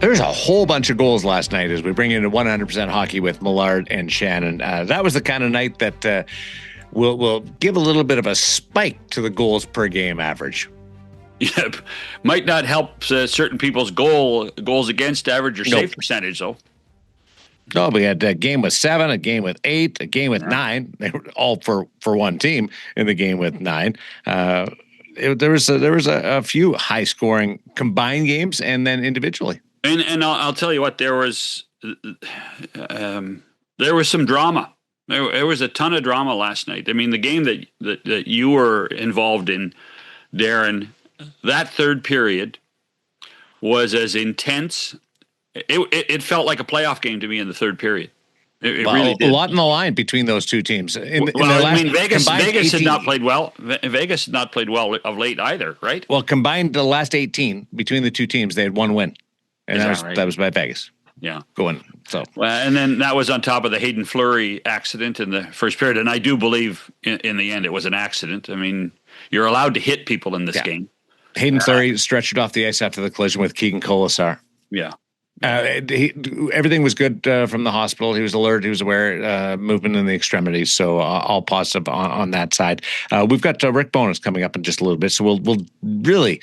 There's a whole bunch of goals last night as we bring into 100% hockey with Millard and Shannon. That was the kind of night that will give a little bit of a spike to the goals per game average. Yeah, might not help certain people's goals against average or save percentage, though. No, we had a game with 7, a game with 8, a game with 9. They were all for one team in the game with 9. There was a few high scoring combined games and then individually. And I'll tell you what, there was some drama. There was a ton of drama last night. I mean, the game that you were involved in, Daren, that third period was as intense. It felt like a playoff game to me in the third period. It really did. A lot in the line between those two teams. Vegas had not played well. Vegas had not played well of late either, right? Well, combined the last 18 between the two teams, they had 1 win, and that was by Vegas. Yeah, going so. Well, and then that was on top of the Hayden Fleury accident in the first period, and I do believe in the end it was an accident. I mean, you're allowed to hit people in this game. Hayden Fleury stretched off the ice after the collision with Keegan Colasar. Yeah. Everything was good from the hospital. He was alert. He was aware, movement in the extremities. So all positive on that side. We've got Rick Bowness coming up in just a little bit. So we'll really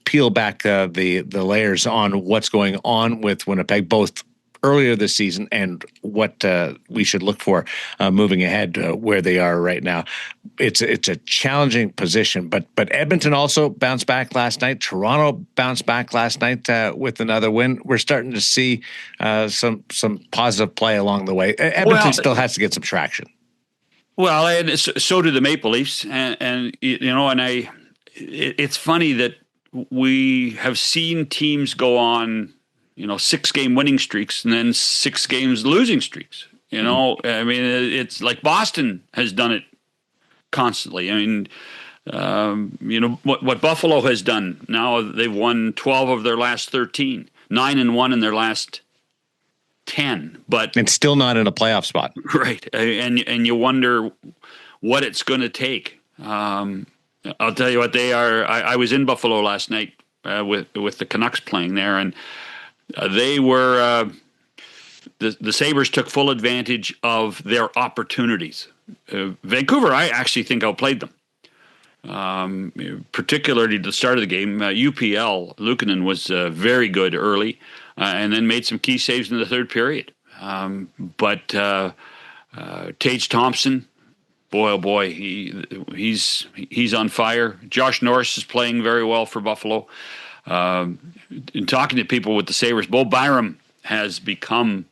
peel back the layers on what's going on with Winnipeg, both earlier this season and what we should look for moving ahead where they are right now. It's a challenging position, but Edmonton also bounced back last night. Toronto bounced back last night with another win. We're starting to see some positive play along the way. Edmonton still has to get some traction. Well, and so do the Maple Leafs, and it's funny that we have seen teams go on 6-game winning streaks and then 6 games losing streaks. I mean, it's like Boston has done it constantly. I mean, what Buffalo has done now, they've won 12 of their last 13, 9-1 in their last 10, but it's still not in a playoff spot. Right. And you wonder what it's going to take. I'll tell you what they are. I was in Buffalo last night with the Canucks playing there, and they were the Sabres took full advantage of their opportunities. Vancouver, I actually think outplayed them, particularly at the start of the game. UPL, Luukkonen was very good early and then made some key saves in the third period. But Tage Thompson, boy, oh boy, he's on fire. Josh Norris is playing very well for Buffalo. In talking to people with the Sabres, Bo Byram has become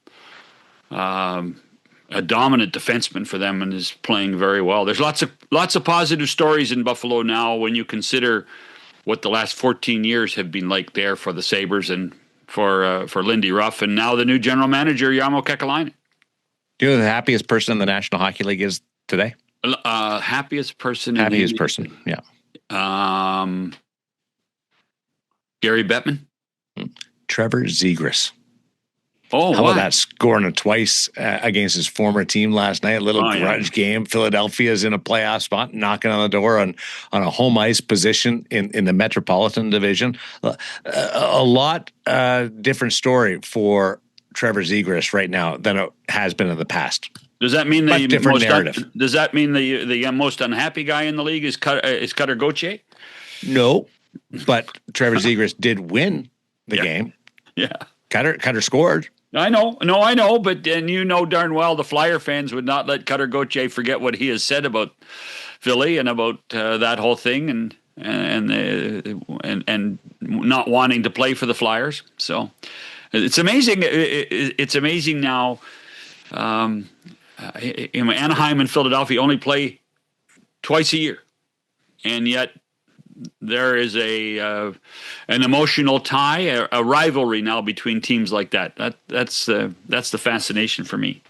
a dominant defenseman for them and is playing very well. There's lots of positive stories in Buffalo now when you consider what the last 14 years have been like there for the Sabres and for Lindy Ruff, and now the new general manager, Jarmo Kekalainen. Do you know who the happiest person in the National Hockey League is today? Happiest person. Yeah. Gary Bettman? Trevor Zegras. Oh, how about that, scoring it twice against his former team last night? A little grudge game. Philadelphia's in a playoff spot, knocking on the door on a home ice position in the Metropolitan Division. A lot different story for Trevor Zegras right now than it has been in the past. Does that mean does that mean the most unhappy guy in the league is Cutter Gauthier? No, but Trevor Zegras did win the game. Yeah. Cutter scored. I know, but darn well the Flyer fans would not let Cutter Gauthier forget what he has said about Philly and about that whole thing and not wanting to play for the Flyers. So it's amazing. It's amazing now. Anaheim and Philadelphia only play twice a year, and yet there is an emotional tie, a rivalry now between teams like that. That's the fascination for me.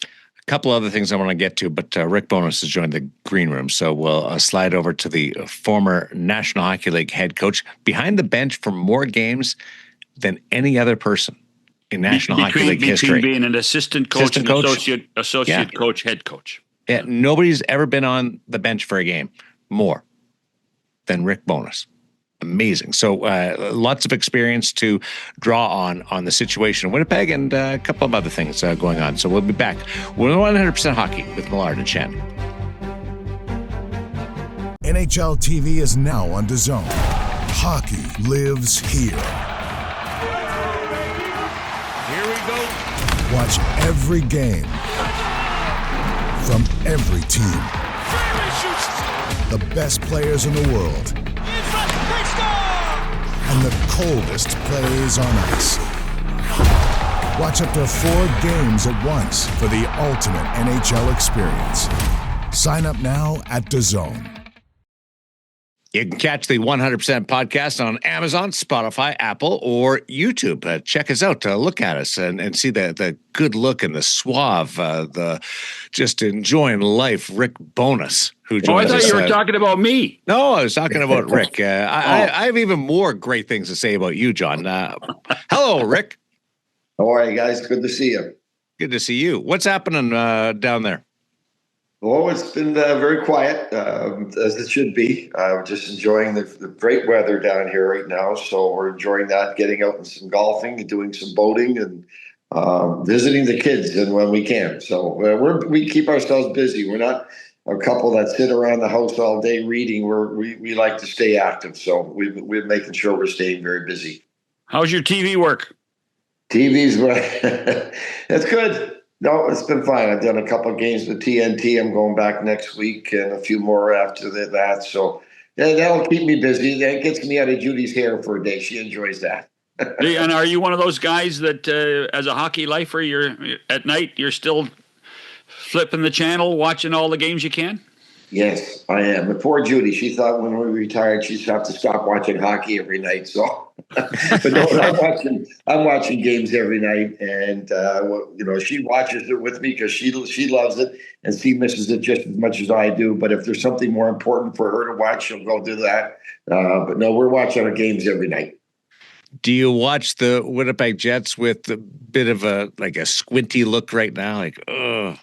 A couple other things I want to get to, but Rick Bowness has joined the green room, so we'll slide over to the former National Hockey League head coach, behind the bench for more games than any other person in National Hockey League history. Between being an assistant coach, associate coach, head coach. Yeah, nobody's ever been on the bench for a game more than Rick Bowness. amazing. So lots of experience to draw on the situation in Winnipeg and a couple of other things going on. So we'll be back with 100% Hockey with Millard and Shannon. NHL TV is now on DAZN. Hockey lives here. Here we go. Watch every game from every team. The best players in the world. And the coldest plays on ice. Watch up to 4 games at once for the ultimate NHL experience. Sign up now at DAZN. You can catch the 100% podcast on Amazon, Spotify, Apple, or YouTube. Check us out. Look at us and see the good look and the suave, the just enjoying life. Rick Bowness, who joins us. I thought you were talking about me. No, I was talking about Rick. I have even more great things to say about you, John. Hello, Rick. How are you guys? Good to see you. Good to see you. What's happening down there? Oh, it's been very quiet, as it should be. We're just enjoying the great weather down here right now. So we're enjoying that, getting out and some golfing and doing some boating and visiting the kids and when we can. So we keep ourselves busy. We're not a couple that sit around the house all day reading. We like to stay active. So we're making sure we're staying very busy. How's your TV work? TV's it's good. No, it's been fine. I've done a couple of games with TNT. I'm going back next week and a few more after that. So that'll keep me busy. That gets me out of Judy's hair for a day. She enjoys that. And are you one of those guys that, as a hockey lifer, you're at night, you're still flipping the channel, watching all the games you can? Yes, I am. But poor Judy, she thought when we retired, she'd have to stop watching hockey every night. So, but no, I'm watching games every night, and she watches it with me because she loves it, and she misses it just as much as I do. But if there's something more important for her to watch, she'll go do that. But no, we're watching our games every night. Do you watch the Winnipeg Jets with a bit of a squinty look right now? Like, ugh.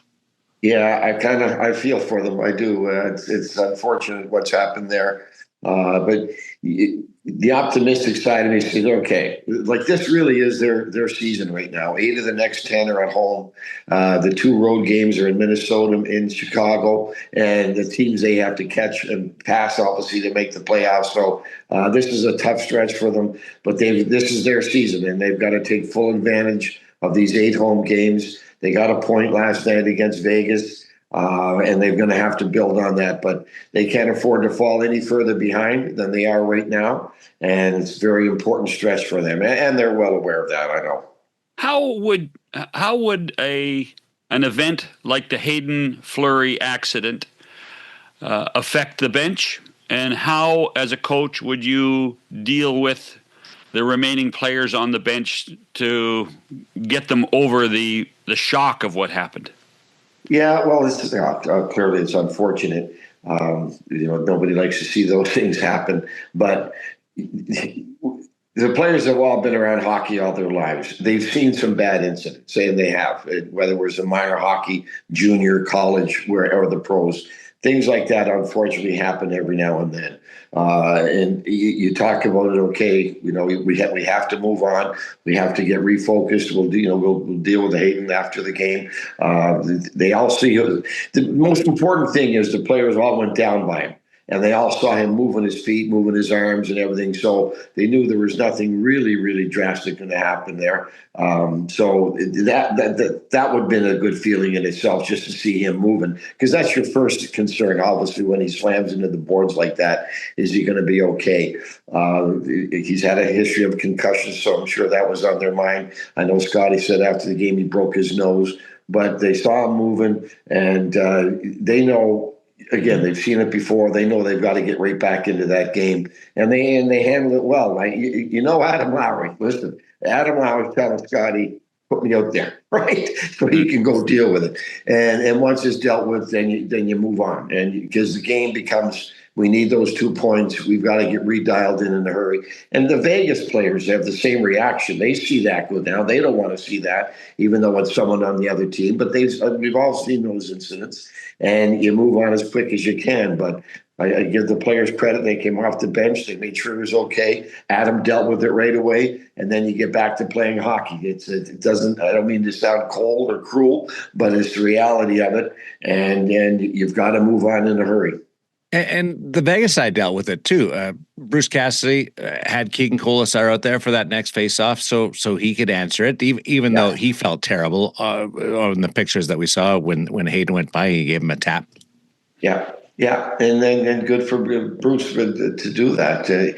Yeah, I feel for them. I do. It's unfortunate what's happened there. But the optimistic side of me says, okay, like this really is their season right now. 8 of the next 10 are at home. The 2 road games are in Minnesota, in Chicago, and the teams they have to catch and pass, obviously, to make the playoffs. So this is a tough stretch for them, but this is their season, and they've got to take full advantage of these 8 home games. They got a point last night against Vegas, and they're going to have to build on that. But they can't afford to fall any further behind than they are right now, and it's a very important stretch for them, and they're well aware of that, I know. How would an event like the Hayden Fleury accident affect the bench, and how, as a coach, would you deal with the remaining players on the bench to get them over the shock of what happened? Yeah, well, clearly it's unfortunate. Nobody likes to see those things happen, but the players have all been around hockey all their lives. They've seen some bad incidents, and they have, whether it was a minor hockey, junior, college, or the pros. Things like that, unfortunately, happen every now and then. And you talk about it. Okay, we have to move on. We have to get refocused. We'll deal with Hayden after the game. They all see the most important thing is the players all went down by him. And they all saw him moving his feet, moving his arms and everything. So they knew there was nothing really, really drastic going to happen there. So that would have been a good feeling in itself, just to see him moving. Because that's your first concern, obviously, when he slams into the boards like that. Is he going to be okay? He's had a history of concussions, so I'm sure that was on their mind. I know Scotty said after the game he broke his nose. But they saw him moving, and they know. Again, they've seen it before. They know they've got to get right back into that game, and they handle it well. Like Adam Lowry. Listen, Adam Lowry's telling Scotty, "Put me out there, right?" So he can go deal with it. And once it's dealt with, then you move on, and because the game becomes. We need those 2 points. We've got to get redialed in a hurry. And the Vegas players have the same reaction. They see that go down. They don't want to see that, even though it's someone on the other team. But we've all seen those incidents, and you move on as quick as you can. But I give the players credit. They came off the bench. They made sure it was okay. Adam dealt with it right away, and then you get back to playing hockey. It doesn't. I don't mean to sound cold or cruel, but it's the reality of it, and you've got to move on in a hurry. And the Vegas side dealt with it too. Bruce Cassidy had Keegan Colasar out there for that next face-off, so he could answer it, even though he felt terrible on the pictures that we saw when Hayden went by. He gave him a tap. Yeah, and good for Bruce to do that.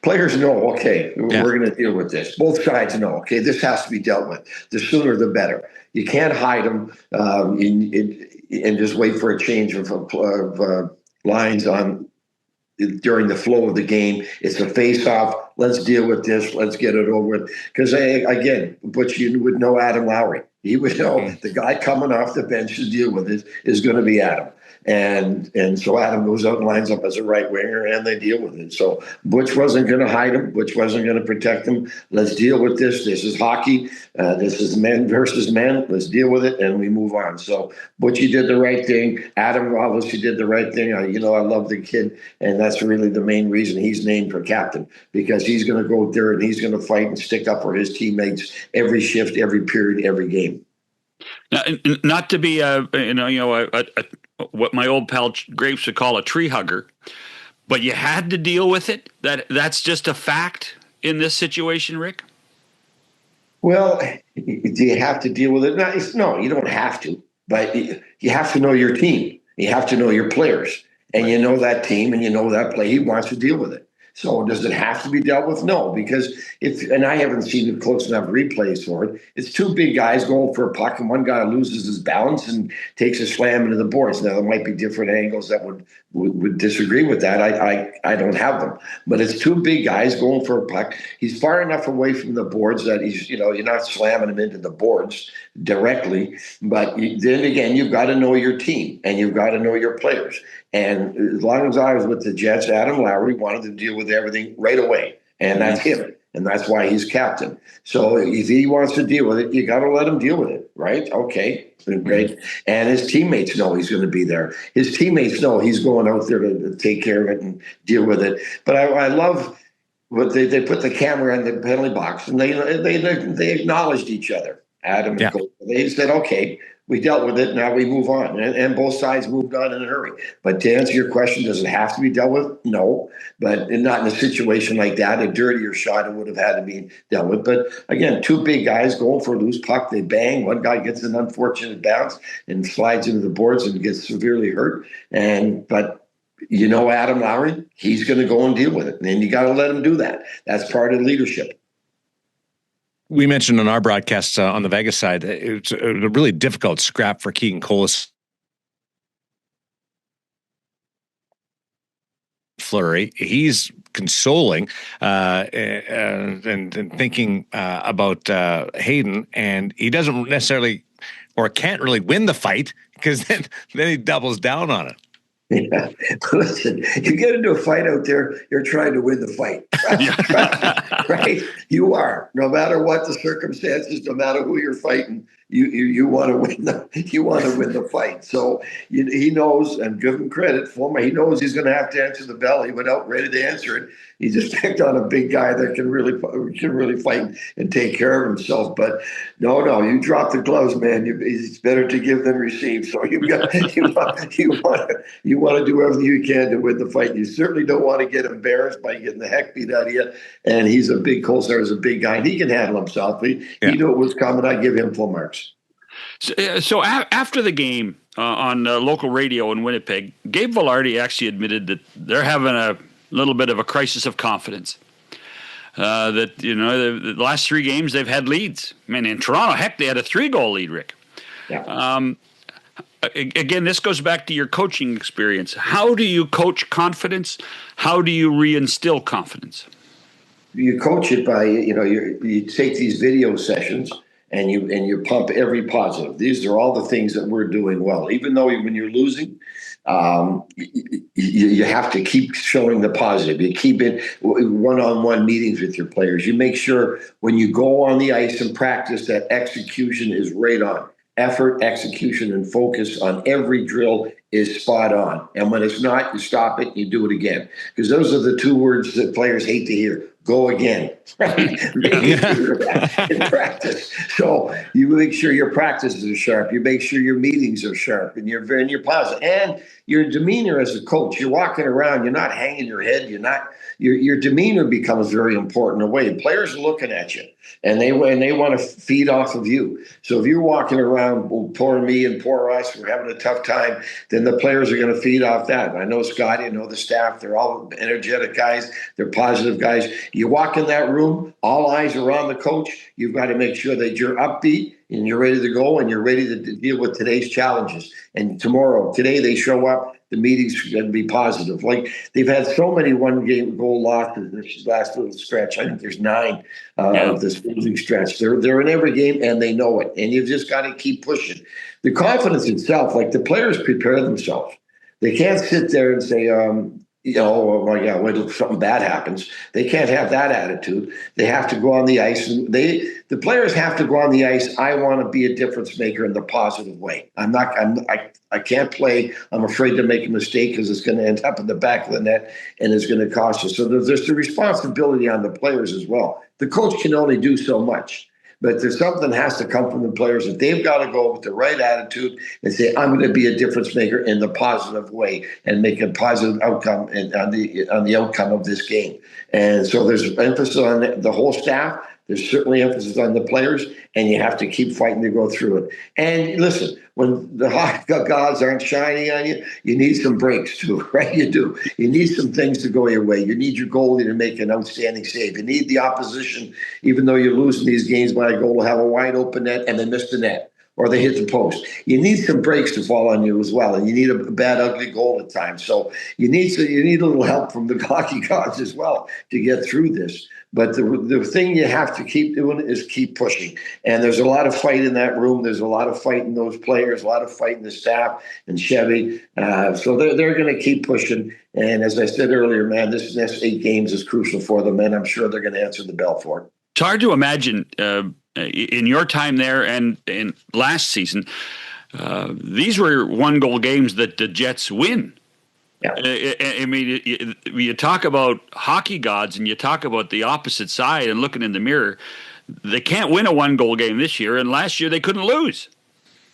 Players know, okay, we're going to deal with this. Both sides know, okay, this has to be dealt with. The sooner the better. You can't hide them and just wait for a change of lines on during the flow of the game. It's a face-off. Let's deal with this. Let's get it over with. Because, again, but you would know Adam Lowry. He would know the guy coming off the bench to deal with it is going to be Adam. And so Adam goes out and lines up as a right winger, and they deal with it. So Butch wasn't going to hide him. Butch wasn't going to protect him. Let's deal with this. This is hockey. This is men versus men. Let's deal with it, and we move on. So Butchie did the right thing. Adam obviously did the right thing. I love the kid, and that's really the main reason he's named for captain, because he's going to go there and he's going to fight and stick up for his teammates every shift, every period, every game. Now, not to be what my old pal Grapes would call a tree hugger, but you had to deal with it. That's just a fact in this situation, Rick. Well, do you have to deal with it? No, you don't have to, but you have to know your team. You have to know your players, and you know that team, and you know that play. He wants to deal with it. So does it have to be dealt with? No, because and I haven't seen close enough replays for it. It's two big guys going for a puck, and one guy loses his balance and takes a slam into the boards. Now there might be different angles that would disagree with that. I don't have them, but it's two big guys going for a puck. He's far enough away from the boards that he's you're not slamming him into the boards directly. But then again, you've got to know your team and you've got to know your players. And as long as I was with the Jets, Adam Lowry wanted to deal with everything right away. And that's him. And that's why he's captain. So if he wants to deal with it, you got to let him deal with it, right? Okay, great. And his teammates know he's going to be there. His teammates know he's going out there to take care of it and deal with it. But I love what they put the camera in the penalty box, and they acknowledged each other, Adam and Cole. They said, okay, we dealt with it. Now we move on. And both sides moved on in a hurry. But to answer your question, does it have to be dealt with? No. But not in a situation like that. A dirtier shot, it would have had to be dealt with. But again, two big guys going for a loose puck. They bang. One guy gets an unfortunate bounce and slides into the boards and gets severely hurt. But Adam Lowry, he's going to go and deal with it. And you got to let him do that. That's part of leadership. We mentioned on our broadcast on the Vegas side, it's a really difficult scrap for Keegan Colas. Flurry, he's consoling and thinking about Hayden, and he doesn't necessarily or can't really win the fight because then he doubles down on it. Yeah. Listen, you get into a fight out there, you're trying to win the fight. Right? You are. No matter what the circumstances, no matter who you're fighting, you want to win the fight. So he knows, and give him credit for him. He knows he's going to have to answer the bell. He went out ready to answer it. He just picked on a big guy that can really fight and take care of himself. But no, you drop the gloves, man. It's better to give than receive. So you want to do everything you can to win the fight. You certainly don't want to get embarrassed by getting the heck beat out of you. And he's a big Colasar is a big guy, and he can handle himself. He knew it was coming. I give him full marks. So after the game on local radio in Winnipeg, Gabe Vilardi actually admitted that they're having a little bit of a crisis of confidence. The last three games they've had leads. Man, in Toronto, heck, they had a 3-goal lead, Rick. Yeah. Again, this goes back to your coaching experience. How do you coach confidence? How do you reinstill confidence? You coach it by, you take these video sessions and you pump every positive. These are all the things that we're doing well. Even though when you're losing, you have to keep showing the positive. You keep it one-on-one meetings with your players. You make sure when you go on the ice and practice that execution is right on. effort, execution, and focus on every drill is spot on. And when it's not, you stop it, you do it again. Because those are the two words that players hate to hear. Go again. Right? Make sure that in practice. So you make sure your practices are sharp. You make sure your meetings are sharp, and you're positive. And your demeanor as a coach. You're walking around. You're not hanging your head. You're not. Your demeanor becomes very important in a way. Players are looking at you, and they want to feed off of you. So if you're walking around, poor me and poor us, we're having a tough time, then the players are going to feed off that. I know Scotty, I know the staff. They're all energetic guys. They're positive guys. You walk in that room, all eyes are on the coach. You've got to make sure that you're upbeat and you're ready to go and you're ready to deal with today's challenges. And today they show up. The meeting's going to be positive. Like they've had so many one-game goal losses this last little stretch. I think there's 9 of this losing stretch. They're in every game and they know it. And you've just got to keep pushing. The confidence itself, like the players prepare themselves. They can't sit there and say, oh my God, wait till something bad happens. They can't have that attitude. They have to go on the ice, and the players have to go on the ice. I want to be a difference maker in the positive way. I can't play. I'm afraid to make a mistake because it's going to end up in the back of the net and it's going to cost us. So there's the responsibility on the players as well. The coach can only do so much. But there's something that has to come from the players that they've got to go with the right attitude and say, I'm going to be a difference maker in the positive way and make a positive outcome on the outcome of this game. And so there's emphasis on the whole staff. There's certainly emphasis on the players, and you have to keep fighting to go through it. And listen, when the hot gods aren't shining on you, you need some breaks too, right? You do. You need some things to go your way. You need your goalie to make an outstanding save. You need the opposition, even though you're losing these games by a goal, to have a wide open net and they miss the net or they hit the post. You need some breaks to fall on you as well, and you need a bad, ugly goal at times. So you need a little help from the hockey gods as well to get through this. But the thing you have to keep doing is keep pushing. And there's a lot of fight in that room. There's a lot of fight in those players, a lot of fight in the staff and Chevy. So they're going to keep pushing. And as I said earlier, man, this next 8 games is crucial for them, and I'm sure they're going to answer the bell for it. It's hard to imagine in your time there and in last season, these were 1-goal games that the Jets win. Yeah. I mean, you talk about hockey gods and you talk about the opposite side and looking in the mirror. They can't win a 1-goal game this year, and last year they couldn't lose.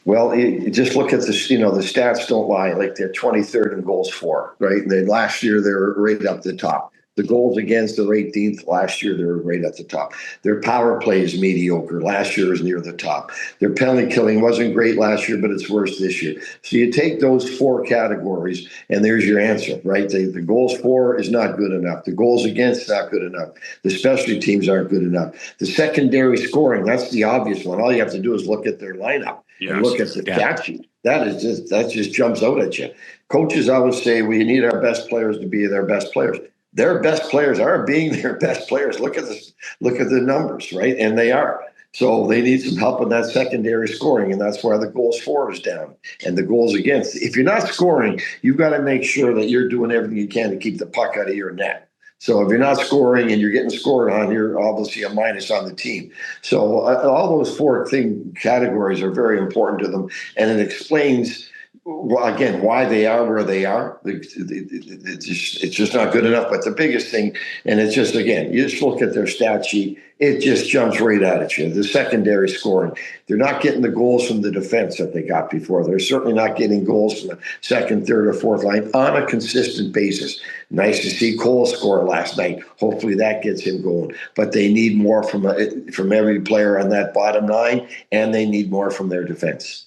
Well, you just look at the stats don't lie. Like they're 23rd in goals for, right? And then last year they were right up the top. The goals against, they're 18th. Last year, they were right at the top. Their power play is mediocre. Last year was near the top. Their penalty killing wasn't great last year, but it's worse this year. So you take those 4 categories, and there's your answer, right? The goals for is not good enough. The goals against, not good enough. The specialty teams aren't good enough. The secondary scoring, that's the obvious one. All you have to do is look at their lineup and look at the stat sheet. That just jumps out at you. Coaches always say, we need our best players to be their best players. Their best players are being their best players. Look at this. Look at the numbers, right? And they are. So they need some help in that secondary scoring, and that's why the goals for is down and the goals against. If you're not scoring, you've got to make sure that you're doing everything you can to keep the puck out of your net. So if you're not scoring and you're getting scored on, you're obviously a minus on the team. So all those 4 categories are very important to them, and it explains, well, again, why they are where they are. It's just not good enough. But the biggest thing, and it's just, again, you just look at their stat sheet, it just jumps right out at you. The secondary scoring, they're not getting the goals from the defense that they got before. They're certainly not getting goals from the second, third, or fourth line on a consistent basis. Nice to see Cole score last night. Hopefully that gets him going. But they need more from every player on that bottom line, and they need more from their defense.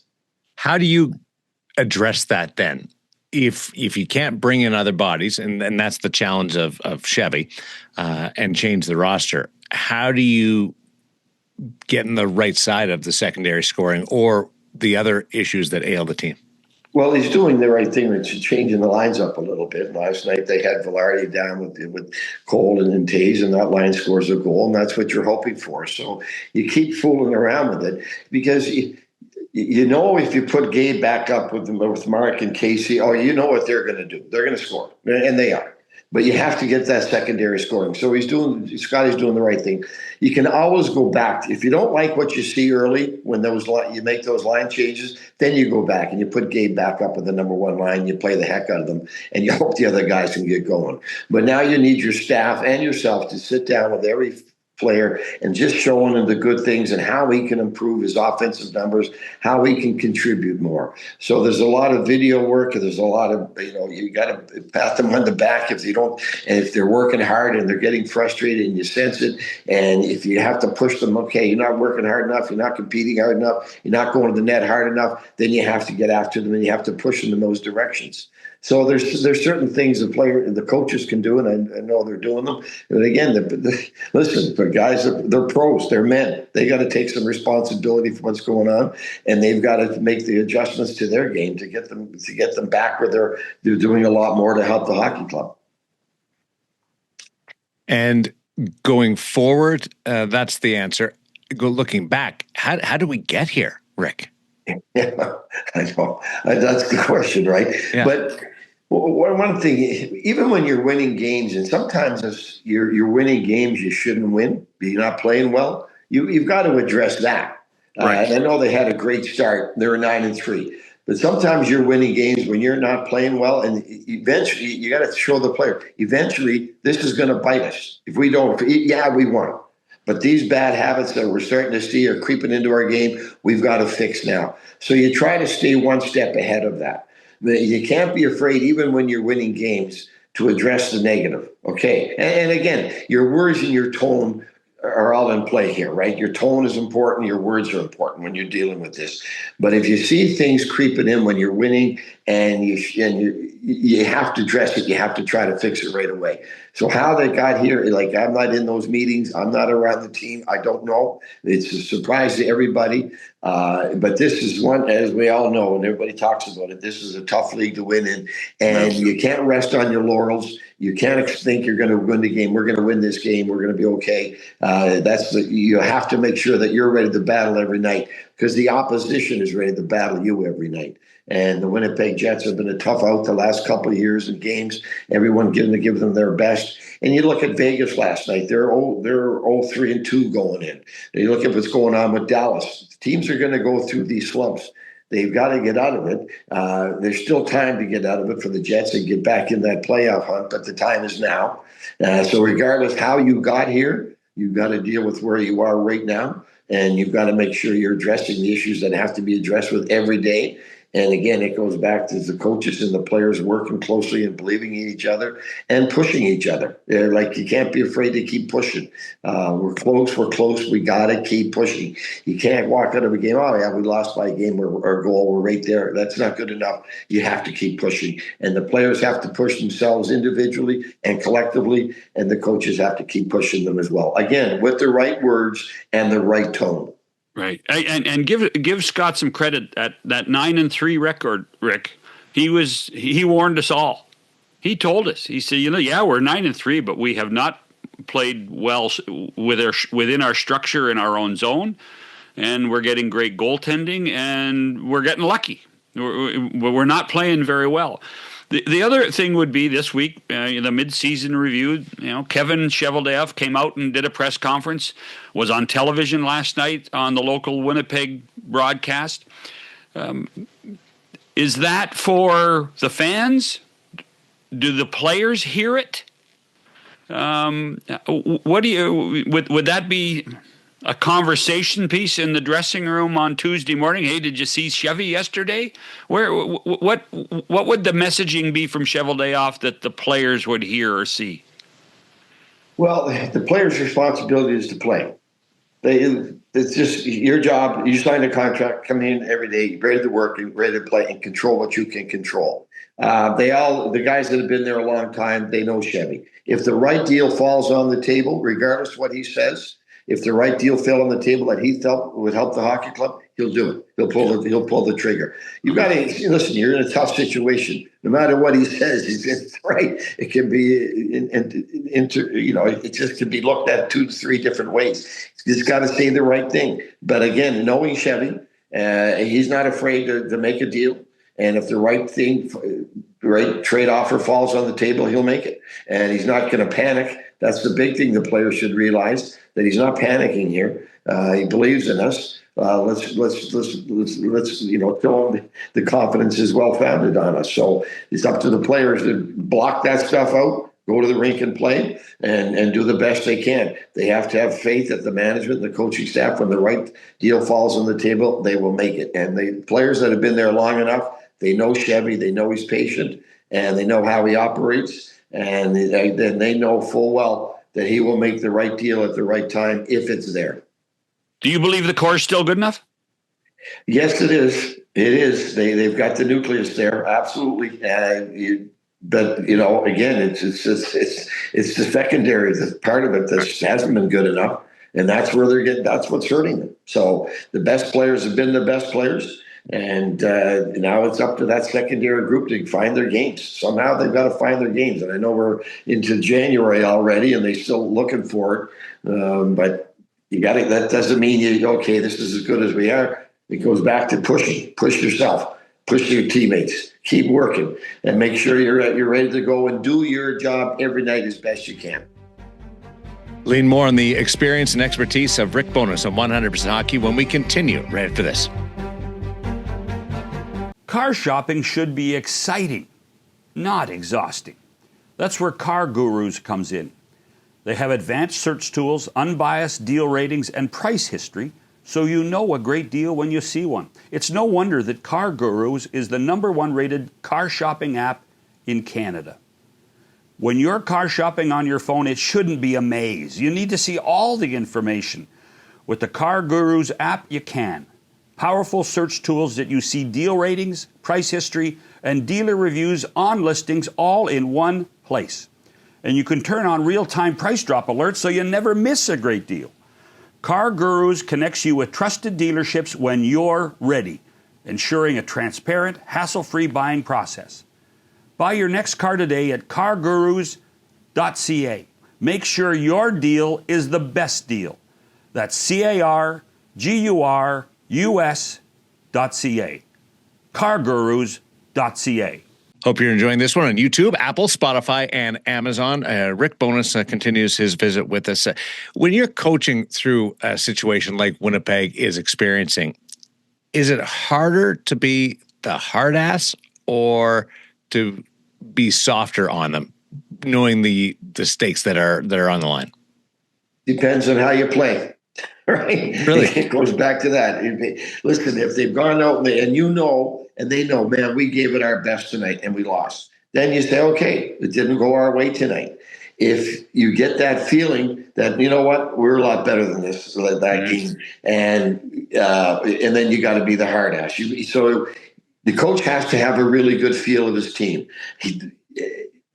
How do you address that then? If you can't bring in other bodies, and that's the challenge of Chevy, and change the roster, how do you get in the right side of the secondary scoring or the other issues that ail the team? Well, he's doing the right thing with changing the lines up a little bit. Last night they had Millard down with Cole and Taze, and that line scores a goal, and that's what you're hoping for. So you keep fooling around with it because you know, if you put Gabe back up with Mark and Casey, you know what they're going to do. They're going to score, and they are. but you have to get that secondary scoring. So Scotty's doing the right thing. You can always go back. If you don't like what you see early, when you make those line changes, then you go back and you put Gabe back up at the number one line. You play the heck out of them, and you hope the other guys can get going. But now you need your staff and yourself to sit down with every player and just showing him the good things and how he can improve his offensive numbers, how he can contribute more. So there's a lot of video work, and there's a lot of, you got to pat them on the back if they don't, and if they're working hard and they're getting frustrated and you sense it, and if you have to push them, okay, you're not working hard enough, you're not competing hard enough, you're not going to the net hard enough, then you have to get after them and you have to push them in those directions. So there's certain things the coaches can do, and I know they're doing them. But again, listen, the guys, they're pros, they're men. They got to take some responsibility for what's going on, and they've got to make the adjustments to their game to get them back where they're doing a lot more to help the hockey club. And going forward, that's the answer. Looking back, how do we get here, Rick? Yeah, I know. That's the question, right? Yeah. But one thing, even when you're winning games, and sometimes as you're winning games you shouldn't win, you're not playing well, you've got to address that. Right. I know they had a great start. They were 9-3. But sometimes you're winning games when you're not playing well, and eventually you got to show the player, eventually this is going to bite us. If we don't, we won. But these bad habits that we're starting to see are creeping into our game, we've got to fix now. So you try to stay one step ahead of that. You can't be afraid, even when you're winning games, to address the negative. Okay. And again, your words and your tone are all in play here, right? Your tone is important. Your words are important when you're dealing with this. But if you see things creeping in when you're winning, and you have to address it, you have to try to fix it right away. So how they got here, like, I'm not in those meetings. I'm not around the team. I don't know. It's a surprise to everybody. But this is one, as we all know, and everybody talks about it, this is a tough league to win in. And you can't rest on your laurels. You can't think you're going to win the game. We're going to win this game. We're going to be okay. You have to make sure that you're ready to battle every night, because the opposition is ready to battle you every night. And the Winnipeg Jets have been a tough out the last couple of years in games. Everyone getting to give them their best. And you look at Vegas last night; they're 0-3-2 going in. And you look at what's going on with Dallas. Teams are going to go through these slumps. They've got to get out of it. There's still time to get out of it for the Jets and get back in that playoff hunt, but the time is now. So regardless how you got here, you've got to deal with where you are right now, and you've got to make sure you're addressing the issues that have to be addressed with every day. And again, it goes back to the coaches and the players working closely and believing in each other and pushing each other. Like, you can't be afraid to keep pushing. We're close. We got to keep pushing. You can't walk out of a game, oh, yeah, we lost by a game or a goal. We're right there. That's not good enough. You have to keep pushing. And the players have to push themselves individually and collectively, and the coaches have to keep pushing them as well. Again, with the right words and the right tone. Right, and give Scott some credit at that 9-3 record, Rick. He warned us all. He told us. He said, we're 9-3, but we have not played well within our structure in our own zone, and we're getting great goaltending, and we're getting lucky. We're not playing very well. The other thing would be this week, the mid-season review. Kevin Cheveldayoff came out and did a press conference, was on television last night on the local Winnipeg broadcast. Is that for the fans? Do the players hear it? What do you would that be a conversation piece in the dressing room on Tuesday morning? Hey, did you see Chevy yesterday? What would the messaging be from Cheveldayoff that the players would hear or see? Well, the players' responsibility is to play. It's just your job. You sign a contract, come in every day, ready to work and ready to play and control what you can control. The guys that have been there a long time, they know Chevy. If the right deal falls on the table, regardless of what he says, if the right deal fell on the table that he felt would help the hockey club, he'll do it. He'll pull the trigger. You've got to listen. You're in a tough situation. No matter what he says, it's right. It can be it just can be looked at 2 to 3 different ways. He's got to say the right thing. But again, knowing Chevy, he's not afraid to make a deal. And if the right thing right trade offer falls on the table, he'll make it. And he's not going to panic. That's the big thing the players should realize, that he's not panicking here. He believes in us. Let's tell him the confidence is well founded on us. So it's up to the players to block that stuff out, go to the rink and play, and do the best they can. They have to have faith that the management, the coaching staff, when the right deal falls on the table, they will make it. And the players that have been there long enough, they know Chevy, they know he's patient, and they know how he operates, and then they know full well that he will make the right deal at the right time if it's there. Do you believe the core is still good enough? Yes, it is. It is. They've got the nucleus there, absolutely. But again, it's the secondary, the part of it that hasn't been good enough, and that's where they're getting. That's what's hurting them. So the best players have been the best players, and now it's up to that secondary group to find their games. Somehow they've got to find their games, and I know we're into January already, and they're still looking for it, but. You got it. That doesn't mean this is as good as we are. It goes back to pushing. Push yourself. Push your teammates. Keep working, and make sure you're ready to go and do your job every night as best you can. Lean more on the experience and expertise of Rick Bowness on 100% Hockey when we continue right after this. Car shopping should be exciting, not exhausting. That's where CarGurus comes in. They have advanced search tools, unbiased deal ratings, and price history, so you know a great deal when you see one. It's no wonder that CarGurus is the #1 rated car shopping app in Canada. When you're car shopping on your phone, it shouldn't be a maze. You need to see all the information. With the CarGurus app, you can. Powerful search tools that you see deal ratings, price history, and dealer reviews on listings all in one place. And you can turn on real-time price drop alerts so you never miss a great deal. CarGurus connects you with trusted dealerships when you're ready, ensuring a transparent, hassle-free buying process. Buy your next car today at CarGurus.ca. Make sure your deal is the best deal. That's CarGurus.ca. CarGurus.ca. Hope you're enjoying this one on YouTube, Apple, Spotify, and Amazon. Rick Bowness continues his visit with us. When you're coaching through a situation like Winnipeg is experiencing, is it harder to be the hard ass or to be softer on them, knowing the stakes that are on the line? Depends on how you play. Right? Really? It goes back to that. Listen, if they've gone out and they know, man, we gave it our best tonight and we lost. Then you say, okay, it didn't go our way tonight. If you get that feeling that, you know what, we're a lot better than this, that game. And then you got to be the hard ass. So the coach has to have a really good feel of his team.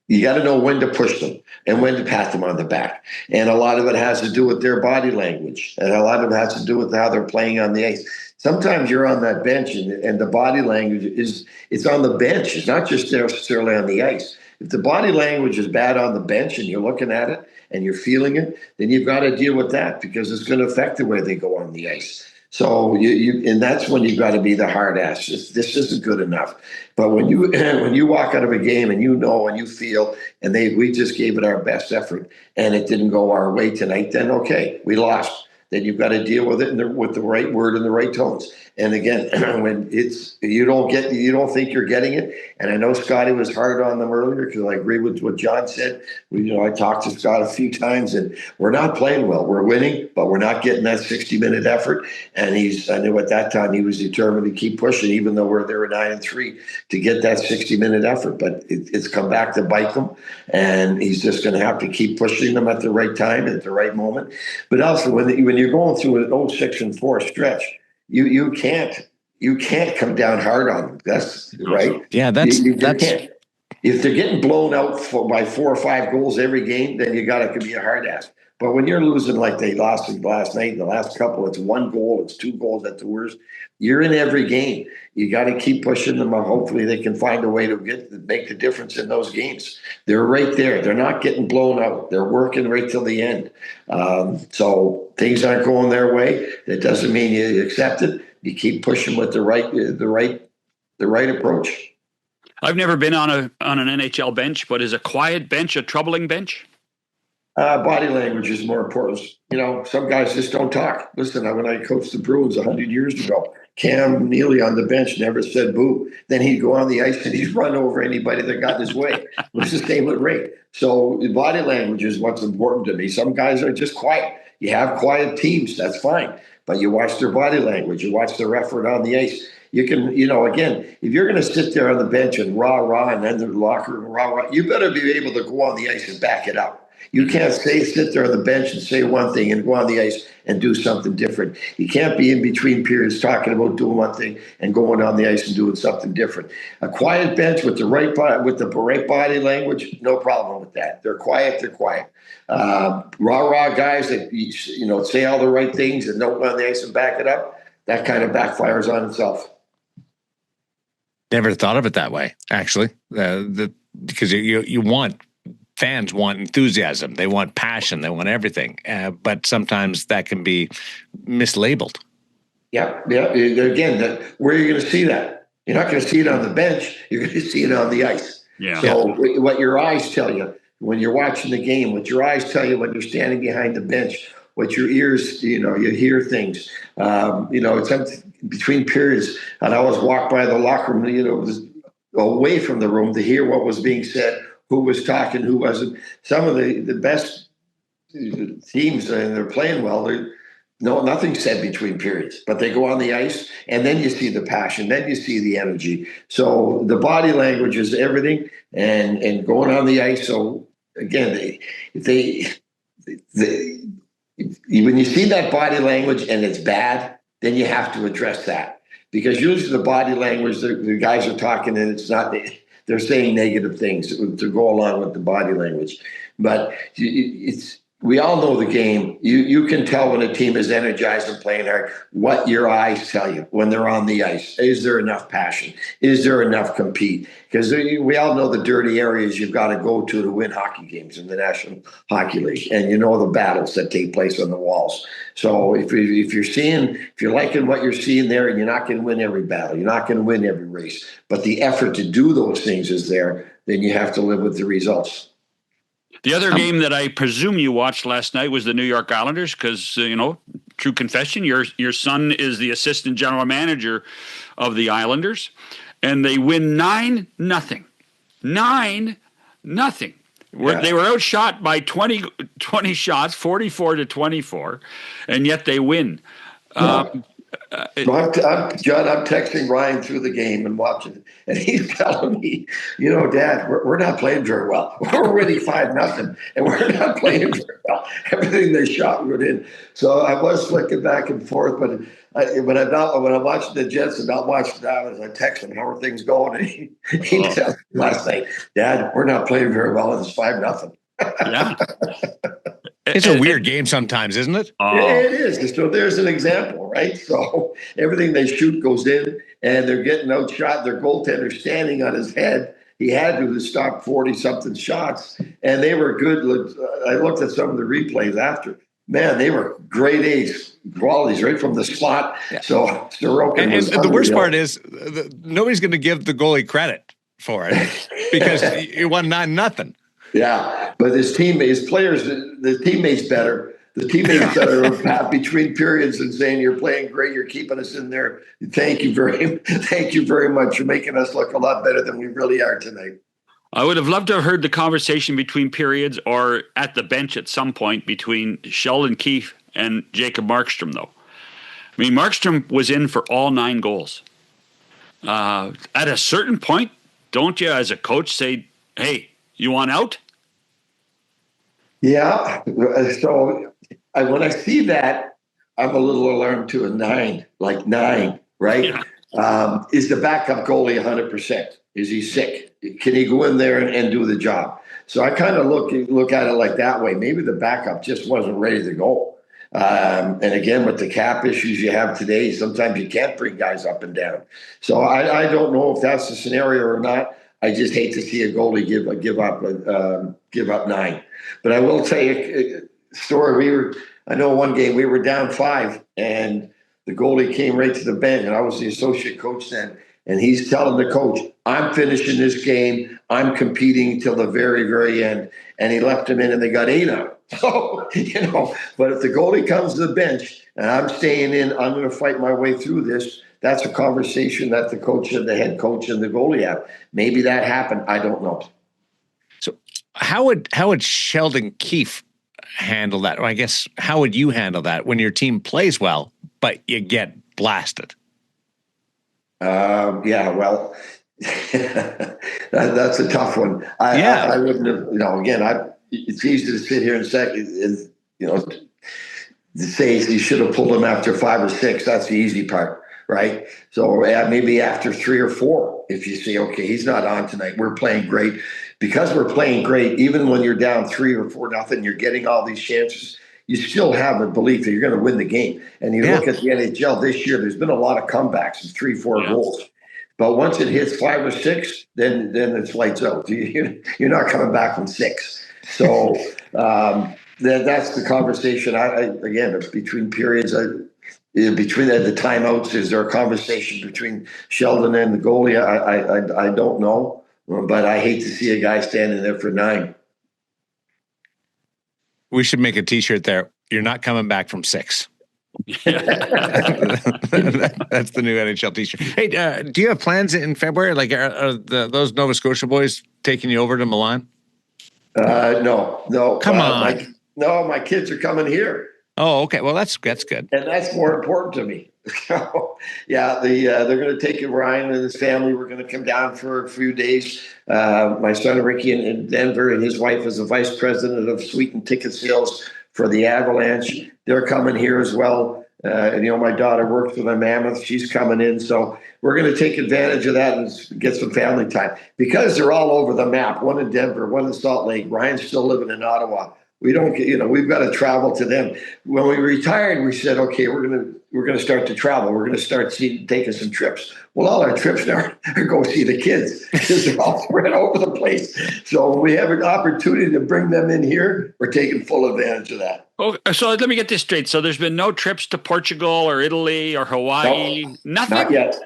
You got to know when to push them and when to pat them on the back. And a lot of it has to do with their body language. And a lot of it has to do with how they're playing on the ice. Sometimes you're on that bench and the body language it's on the bench. It's not just necessarily on the ice. If the body language is bad on the bench and you're looking at it and you're feeling it, then you've got to deal with that because it's going to affect the way they go on the ice. So and that's when you've got to be the hard ass. This isn't good enough. But when you walk out of a game and you know and you feel and we just gave it our best effort and it didn't go our way tonight, then okay, we lost. Then you've got to deal with it with the right word and the right tones. And again, when you don't think you're getting it. And I know Scotty was hard on them earlier because I agree with what John said. I talked to Scott a few times, and we're not playing well. We're winning, but we're not getting that 60-minute effort. And I knew at that time he was determined to keep pushing, even though they were 9-3, to get that 60-minute effort. But it's come back to bite them, and he's just going to have to keep pushing them at the right time, at the right moment. But also, when you're going through an 0-6-4 stretch, you can't come down hard on them. That's right. Yeah, that's. Can't. If they're getting blown out by 4 or 5 goals every game, then you got to be a hard ass. But when you're losing like they lost last night, the last couple, it's 1 goal, it's 2 goals at the worst. You're in every game. You got to keep pushing them. Hopefully they can find a way to make the difference in those games. They're right there. They're not getting blown out. They're working right till the end. So things aren't going their way. That doesn't mean you accept it. You keep pushing with the right approach. I've never been on an NHL bench, but is a quiet bench a troubling bench? Body language is more important. Some guys just don't talk. Listen, when I coached the Bruins 100 years ago, Cam Neely on the bench never said boo. Then he'd go on the ice and he'd run over anybody that got in his way. It was the same with Ray. So body language is what's important to me. Some guys are just quiet. You have quiet teams, that's fine. But you watch their body language. You watch their effort on the ice. You can, again, if you're going to sit there on the bench and rah, and then the locker room, rah, you better be able to go on the ice and back it up. You can't sit there on the bench and say one thing and go on the ice and do something different. You can't be in between periods talking about doing one thing and going on the ice and doing something different. A quiet bench with the right body language, no problem with that. They're quiet. Rah guys that say all the right things and don't go on the ice and back it up. That kind of backfires on itself. Never thought of it that way, actually. Because fans want enthusiasm. They want passion. They want everything. But sometimes that can be mislabeled. Yeah. Again, where are you going to see that? You're not going to see it on the bench. You're going to see it on the ice. Yeah. So what your eyes tell you when you're watching the game, what your eyes tell you when you're standing behind the bench, what your ears, you hear things. It's between periods. I'd always walk by the locker room, away from the room to hear what was being said, who was talking, who wasn't. Some of the best teams, and they're playing well, nothing's said between periods, but they go on the ice, and then you see the passion, then you see the energy. So the body language is everything, and going on the ice. So again, when you see that body language and it's bad, then you have to address that, because usually the body language, the guys are talking and it's not. They're saying negative things to go along with the body language. But we all know the game. You can tell when a team is energized and playing hard what your eyes tell you when they're on the ice. Is there enough passion? Is there enough compete? Because we all know the dirty areas you've got to go to win hockey games in the National Hockey League. And the battles that take place on the walls. So if you're liking what you're seeing there, and you're not going to win every battle, you're not going to win every race, but the effort to do those things is there, then you have to live with the results. The other game that I presume you watched last night was the New York Islanders, because, true confession, your son is the assistant general manager of the Islanders, and they win 9-0. 9-0. Yeah. They were outshot by 20 shots, 44-24, and yet they win. Yeah. John, I'm texting Ryan through the game and watching it, and he's telling me, Dad, we're not playing very well. We're winning 5-0, and we're not playing very well. Everything they shot, we're in. So I was flicking back and forth, but when I'm watching the Jets and not watching the Islanders, I text him, how are things going? And he tells me last night, Dad, we're not playing very well, and it's 5-0. Yeah. It's a weird game sometimes, isn't it? It is. So there's an example, right? So everything they shoot goes in, and they're getting outshot. Their goaltender standing on his head. He had to stop 40-something shots, and they were good. I looked at some of the replays after. Man, they were grade A's qualities right from the spot. Yeah. So Sorokin was and the worst part is nobody's going to give the goalie credit for it because you won 9-0. Yeah, but his players, the teammates better. The teammates better are between periods and saying, "You're playing great. You're keeping us in there. Thank you very much. You're making us look a lot better than we really are tonight." I would have loved to have heard the conversation between periods or at the bench at some point between Sheldon Keefe and Jacob Markstrom, though. I mean, Markstrom was in for all 9 goals. At a certain point, don't you, as a coach, say, "Hey, you want out?" Yeah. So when I see that, I'm a little alarmed to a 9, like 9, right? Yeah. Is the backup goalie 100%? Is he sick? Can he go in there and do the job? So I kind of look at it like that way. Maybe the backup just wasn't ready to go. And again, with the cap issues you have today, sometimes you can't bring guys up and down. So I don't know if that's the scenario or not. I just hate to see a goalie give up 9. But I will tell you a story. I know one game we were down 5, and the goalie came right to the bench, and I was the associate coach then. And he's telling the coach, I'm finishing this game. I'm competing till the very, very end. And he left him in and they got 8 out. So, but if the goalie comes to the bench and I'm staying in, I'm going to fight my way through this. That's a conversation that the coach and the head coach and the goalie have. Maybe that happened. I don't know. So how would Sheldon Keefe handle that? Or I guess, how would you handle that when your team plays well, but you get blasted? Yeah, well, that's a tough one. I wouldn't have, again, it's easy to sit here and say, to say he should have pulled him after 5 or 6. That's the easy part, right? So maybe after 3 or 4, if you say, okay, he's not on tonight. We're playing great. Because we're playing great, even when you're down 3 or 4-0, you're getting all these chances. You still have a belief that you're going to win the game. And you look at the NHL this year, there's been a lot of comebacks of 3-4 goals. But once it hits 5 or 6, then it's lights out. You're not coming back from 6. So that's the conversation. Again, between periods, between the timeouts, is there a conversation between Sheldon and the goalie? I don't know. But I hate to see a guy standing there for 9. We should make a T-shirt there. You're not coming back from 6. That's the new NHL T-shirt. Hey, do you have plans in February? Like, are those Nova Scotia boys taking you over to Milan? No. Come on. My kids are coming here. Oh, okay. Well, that's good. And that's more important to me. They're going to take Ryan and his family. We're going to come down for a few days. My son Ricky in Denver, and his wife is the vice president of suite and ticket sales for the Avalanche. They're coming here as well. My daughter works with the Mammoth. She's coming in. So we're going to take advantage of that and get some family time. Because they're all over the map, one in Denver, one in Salt Lake. Ryan's still living in Ottawa. We don't get, we've got to travel to them. When we retired, we said, okay, we're going to start to travel. We're going to start taking some trips. Well, all our trips now are go see the kids because they're all spread over the place. So when we have an opportunity to bring them in here, we're taking full advantage of that. Oh, so let me get this straight. So there's been no trips to Portugal or Italy or Hawaii? Nope, nothing? Not yet.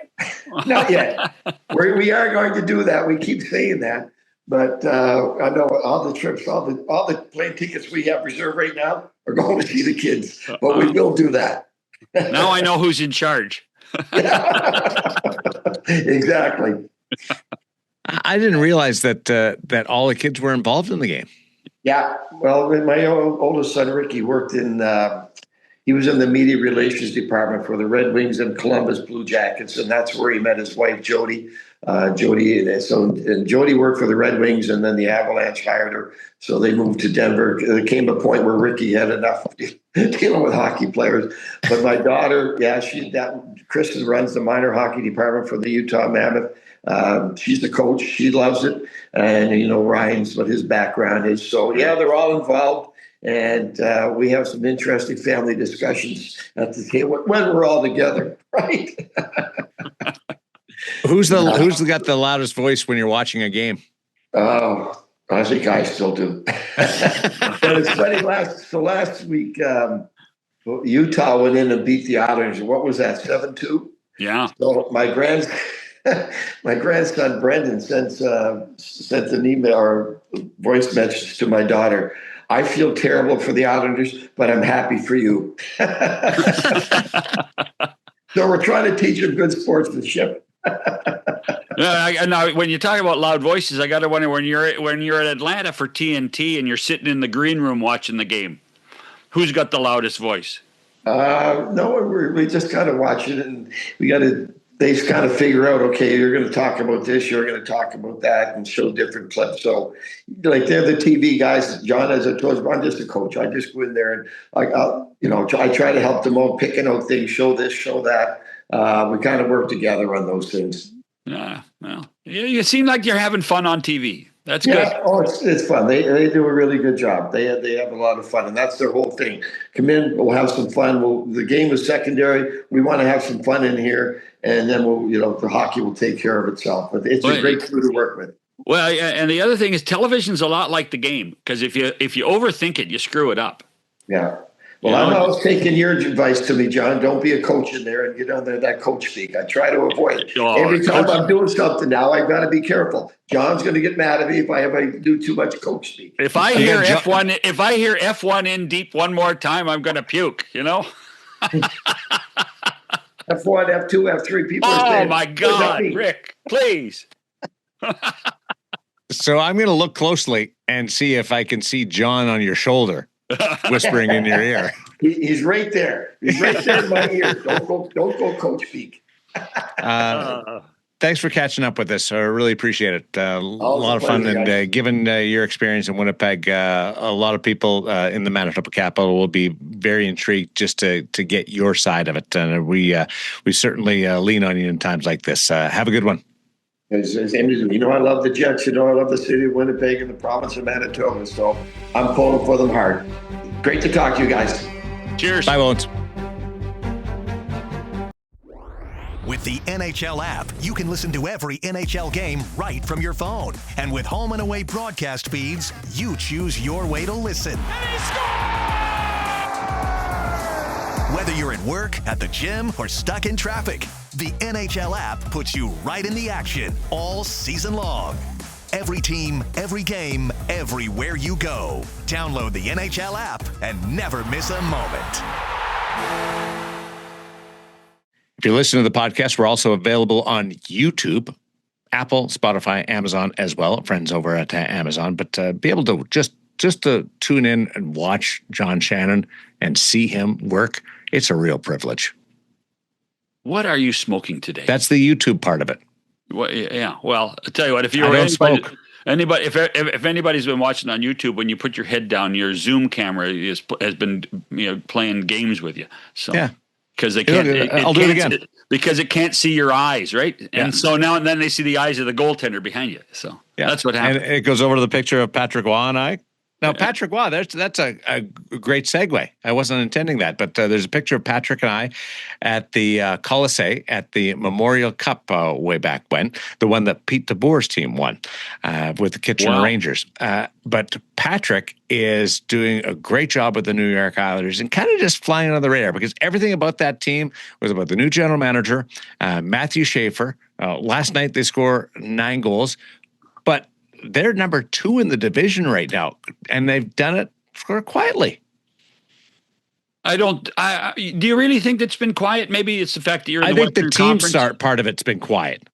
Not yet. We are going to do that. We keep saying that. But I know all the trips, all the plane tickets we have reserved right now are going to see the kids. But we will do that. Now I know who's in charge. Exactly. I didn't realize that all the kids were involved in the game. Yeah. Well, my oldest son, Ricky, worked he was in the media relations department for the Red Wings and Columbus Blue Jackets. And that's where he met his wife, Jody. Jody worked for the Red Wings, and then the Avalanche hired her. So they moved to Denver. There came a point where Ricky had enough dealing with hockey players. But my daughter, Kristen runs the minor hockey department for the Utah Mammoth. She's the coach. She loves it. And, Ryan's what his background is. So, they're all involved. And we have some interesting family discussions at the table when we're all together, right? Who's got the loudest voice when you're watching a game? Oh, I think I still do. But it's funny. Last week, Utah went in and beat the Islanders. What was that? 7-2. Yeah. So my grandson Brendan sent an email or voice message to my daughter. I feel terrible for the Islanders, but I'm happy for you. So we're trying to teach them good sportsmanship. Now, when you talk about loud voices, I got to wonder when you're at Atlanta for TNT and you're sitting in the green room watching the game, who's got the loudest voice? No, we just kind of watch it, and they kind of figure out, okay, you're going to talk about this, you're going to talk about that, and show different clips. So, like, they're the TV guys. John, as I told you, I'm just a coach. I just go in there and I try to help them out, picking out things, show this, show that. We kind of work together on those things. Yeah, well, you seem like you're having fun on TV. That's good. Oh, it's fun. They do a really good job. They have a lot of fun, and that's their whole thing. Come in, we'll have some fun. The game is secondary. We want to have some fun in here, and then the hockey will take care of itself. But it's a great crew to work with. Well, and the other thing is television's a lot like the game, because if you overthink it, you screw it up. Yeah. Well, I'm always taking your advice to me, John. Don't be a coach in there and get under that coach speak. I try to avoid it. Every time I'm doing something now, I've got to be careful. John's going to get mad at me if I ever do too much coach speak. If I hear F1 in deep one more time, I'm going to puke. F1, F2, F3. People are saying, "Oh my God, Rick, please." So I'm going to look closely and see if I can see John on your shoulder, whispering in your ear. He's right there. He's right there in my ear. Don't go coach speak. Thanks for catching up with us. I really appreciate it. A lot of fun. Pleasure, And given your experience in Winnipeg, a lot of people in the Manitoba capital will be very intrigued just to get your side of it. And we certainly lean on you in times like this. Have a good one. I love the Jets. I love the city of Winnipeg and the province of Manitoba. So I'm pulling for them hard. Great to talk to you guys. Cheers. Bye, Bones. With the NHL app, you can listen to every NHL game right from your phone. And with home and away broadcast feeds, you choose your way to listen. And he scores! Whether you're at work, at the gym, or stuck in traffic, the NHL app puts you right in the action all season long. Every team, every game, everywhere you go. Download the NHL app and never miss a moment. If you're listening to the podcast, we're also available on YouTube, Apple, Spotify, Amazon as well. Friends over at Amazon. But be able to just to tune in and watch John Shannon and see him work, it's a real privilege. What are you smoking today? That's the YouTube part of it. Well, yeah. Well, I'll tell you what. If you smoke. If anybody's been watching on YouTube, when you put your head down, your Zoom camera has been playing games with you. So yeah. Because they can't. I'll do it again. Because it can't see your eyes, right? Yeah. And so now and then they see the eyes of the goaltender behind you. So that's what happens. And it goes over to the picture of Patrick Waugh and I. Now, Patrick Waugh, that's a great segue. I wasn't intending that, but there's a picture of Patrick and I at the Colisée at the Memorial Cup way back when, the one that Pete DeBoer's team won with the Kitchener Rangers. But Patrick is doing a great job with the New York Islanders and kind of just flying under the radar because everything about that team was about the new general manager, Matthew Schaefer. Last night they scored 9 goals, but they're number 2 in the division right now, and they've done it quietly. Do you really think that's been quiet? Maybe it's the fact that you're in the Western Conference. I think the team Conference. part of it's been quiet.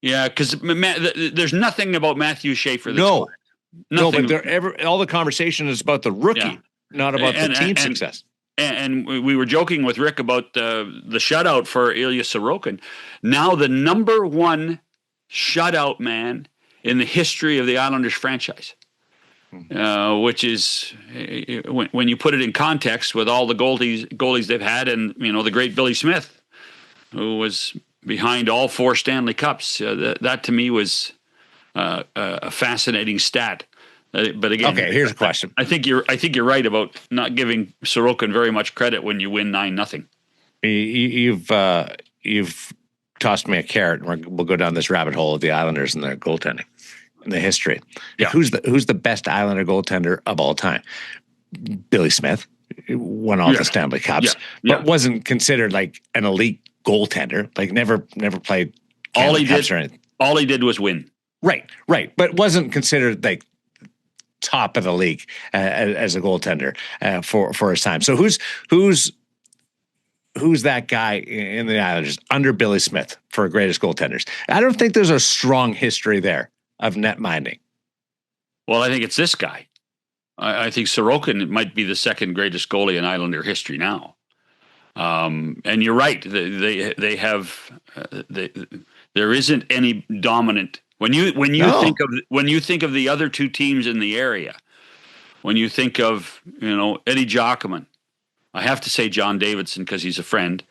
Yeah, because there's nothing about Matthew Schaefer that's quiet. No, but all the conversation is about the rookie, not about the team success. And we were joking with Rick about the shutout for Ilya Sorokin. Now the number 1 shutout man in the history of the Islanders franchise, which is, when you put it in context with all the goalies they've had, and the great Billy Smith, who was behind all 4 Stanley Cups. That to me was a fascinating stat. But again, okay, here's a question. I think you're right about not giving Sorokin very much credit when you win 9-0. You've tossed me a carrot, and we'll go down this rabbit hole of the Islanders and their goaltending and the history. Yeah. Who's the best Islander goaltender of all time? Billy Smith won all the Stanley Cups, but wasn't considered like an elite goaltender. Like never played Cups or anything. All he did was win. Right, but wasn't considered like top of the league as a goaltender for his time. So who's that guy in the Islanders under Billy Smith for greatest goaltenders? I don't think there's a strong history there of net minding. Well, I think it's this guy. I think Sorokin might be the second greatest goalie in Islander history now. And you're right. They have there isn't any dominant when you think of the other 2 teams in the area. When you think of Eddie Giacomin, I have to say John Davidson because he's a friend,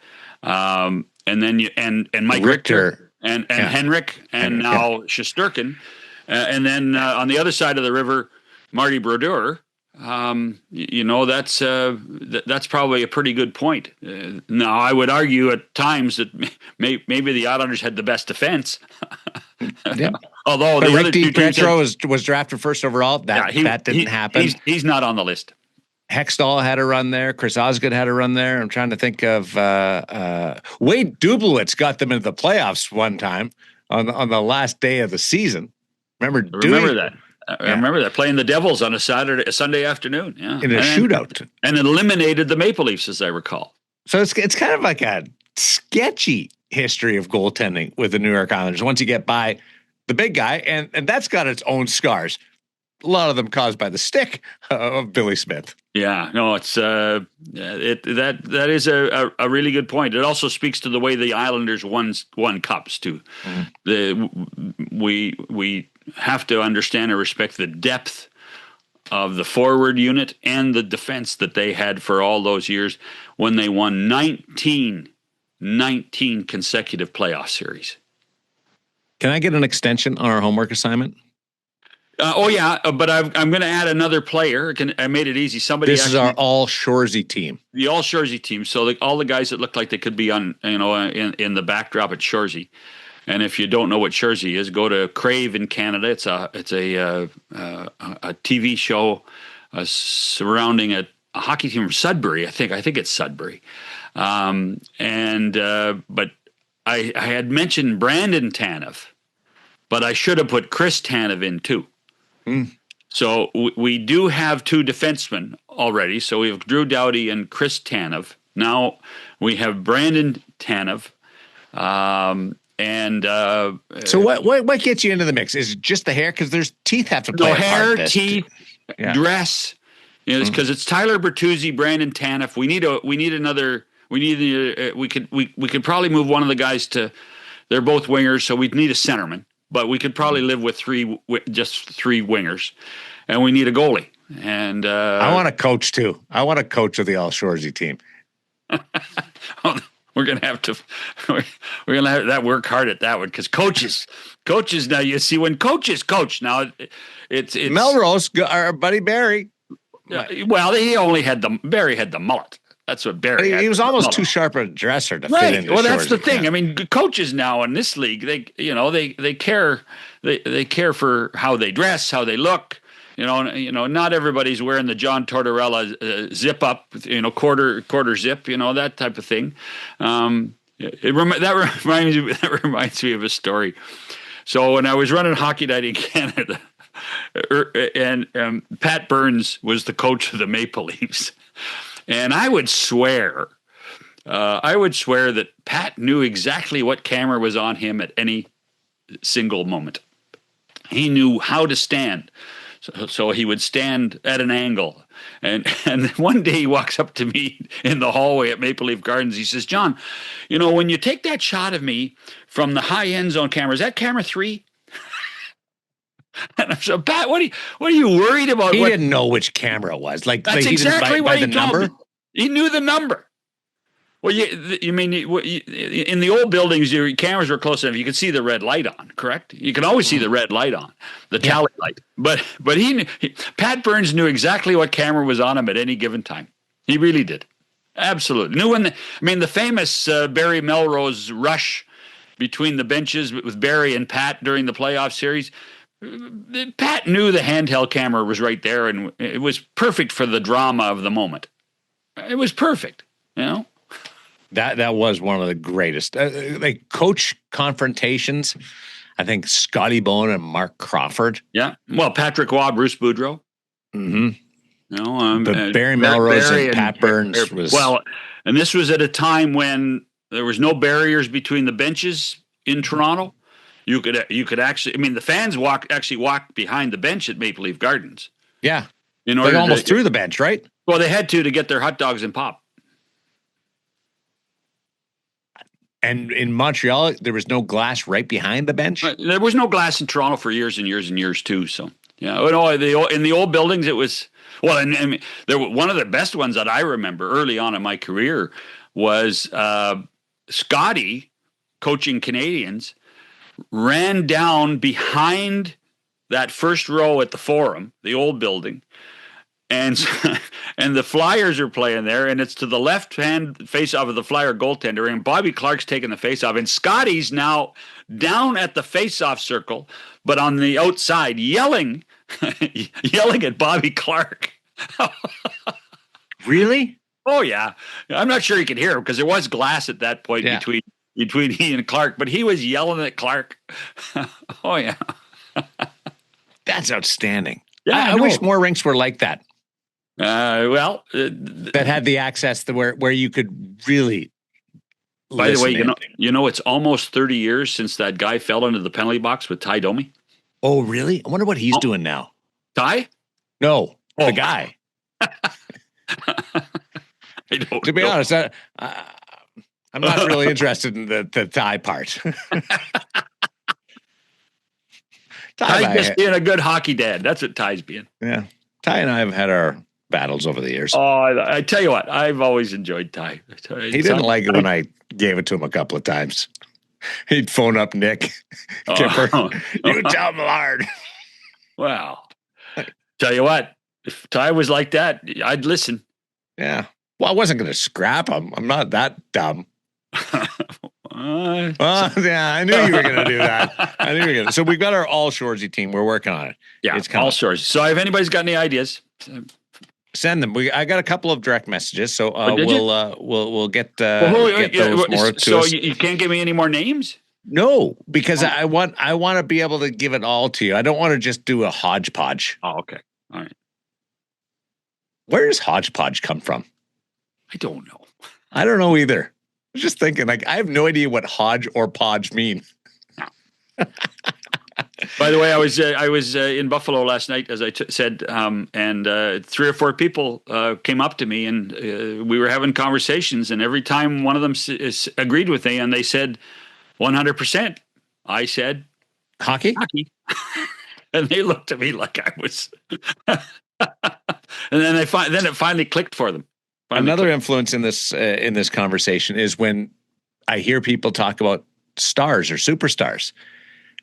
and then and Mike Richter and Henrik and now Shesterkin, and then on the other side of the river, Marty Brodeur. That's probably a pretty good point. Now, I would argue at times that maybe the Islanders had the best defense. Yeah. Although but the Rick other 2 teams was drafted first overall. That didn't happen. He's not on the list. Hextall had a run there. Chris Osgood had a run there. I'm trying to think of Wade Dublowitz got them into the playoffs one time on the last day of the season. I remember that playing the Devils on a Sunday afternoon. Yeah, in a shootout, and eliminated the Maple Leafs, as I recall. So it's kind of like a sketchy history of goaltending with the New York Islanders. Once you get by the big guy, and that's got its own scars. A lot of them caused by the stick of Billy Smith. Yeah, no, it's that is a really good point. It also speaks to the way the Islanders won cups too. We have to understand and respect the depth of the forward unit and the defense that they had for all those years when they won 19 consecutive playoff series. Can I get an extension on our homework assignment? But I'm going to add another player. I made it easy. This is our All-Shoresy team. The All-Shoresy team. So all the guys that look like they could be on, in the backdrop at Shoresy. And if you don't know what Shoresy is, go to Crave in Canada. It's a TV show surrounding a hockey team from Sudbury. I think it's Sudbury. But I had mentioned Brandon Tanev, but I should have put Chris Tanev in too. So we do have two defensemen already. So we have Drew Doughty and Chris Tanev. Now we have Brandon Tanev. So what gets you into the mix? Is it just the hair? Because there's teeth have to play a part. Hair, teeth, dress. Because it's Tyler Bertuzzi, Brandon Tanev. We could probably move one of the guys to. They're both wingers, so we'd need a centerman. But we could probably live with just three wingers, and we need a goalie. And I want a coach too. I want a coach of the All-Shoresy team. We're gonna have to that work hard at that one because coaches now. You see, when coaches coach now, it's Melrose, our buddy Barry. Well, Barry had the mullet. That's what Barry had. He was almost too sharp a dresser to fit into. Well, that's the thing. Yeah. I mean, coaches now in this league, they care for how they dress, how they look. Not everybody's wearing the John Tortorella zip up, quarter zip, that type of thing. That reminds me of a story. So when I was running Hockey Night in Canada, and Pat Burns was the coach of the Maple Leafs. And I would swear that Pat knew exactly what camera was on him at any single moment. He knew how to stand. So he would stand at an angle. And one day he walks up to me in the hallway at Maple Leaf Gardens. He says, "John, when you take that shot of me from the high end zone camera, is that camera 3? And I said, "Pat, what are you worried about?" He didn't know which camera it was. That's exactly what he told me. He knew the number. Well, you mean in the old buildings, your cameras were close enough. You could see the red light on, correct? You can always see the red light on, the tally light. But Pat Burns knew exactly what camera was on him at any given time. He really did. Absolutely. Knew the famous Barry Melrose rush between the benches with Barry and Pat during the playoff series. Pat knew the handheld camera was right there, and it was perfect for the drama of the moment. It was perfect, That was one of the greatest. Coach confrontations. I think Scotty Bowen and Mark Crawford. Yeah. Well, Patrick Waugh, Bruce Boudreau. Mm-hmm. But Barry Melrose and Pat Burns was... Well, and this was at a time when there was no barriers between the benches in Toronto. You could actually, the fans walk behind the bench at Maple Leaf Gardens. Yeah. Almost through the bench, right? Well, they had to get their hot dogs and pop. And in Montreal, there was no glass right behind the bench? There was no glass in Toronto for years and years and years, too. So, yeah. In the old buildings, it was... Well, and one of the best ones that I remember early on in my career was Scotty, coaching Canadians, ran down behind that first row at the Forum, the old building, and the Flyers are playing there, and it's to the left-hand face-off of the Flyer goaltender, and Bobby Clark's taking the face-off, and Scotty's now down at the face-off circle, but on the outside, yelling at Bobby Clark. Really? Oh yeah, I'm not sure he could hear him because there was glass at that point between he and Clark, but he was yelling at Clark. Oh yeah, That's outstanding. Yeah, I wish more rinks were like that. That had the access to where you could really. By the way, you know, it's almost 30 years since that guy fell into the penalty box with Ty Domi. Oh, really? I wonder what he's doing now. Ty? No, the guy. I don't to be know. honest, I'm not really interested in the Ty part. Ty's just being a good hockey dad. That's what Ty's being. Yeah. Ty and I have had our battles over the years. Oh, I tell you what, I've always enjoyed Ty. He didn't like it when I gave it to him a couple of times. He'd phone up Nick. Kipper, you tell Millard. Wow. Tell you what, if Ty was like that, I'd listen. Yeah. Well, I wasn't going to scrap him. I'm not that dumb. Yeah, I knew you were going to do that. I knew you were going to. So we've got our All-Shoresy team. We're working on it. Yeah, it's All-Shoresy. So if anybody's got any ideas, send them. I got a couple of direct messages, so we'll get those more to so us. You can't give me any more names? No, because I want to be able to give it all to you. I don't want to just do a hodgepodge. Oh, okay. All right. Where does hodgepodge come from? I don't know. I don't know either. I was just thinking, like, I have no idea what hodge or podge mean. By the way, I was in Buffalo last night, as I said, and 3 or 4 people came up to me, and we were having conversations, and every time one of them agreed with me, and they said 100%, I said hockey, and they looked at me like I was, and then it finally clicked for them. Another influence in this conversation is when I hear people talk about stars or superstars.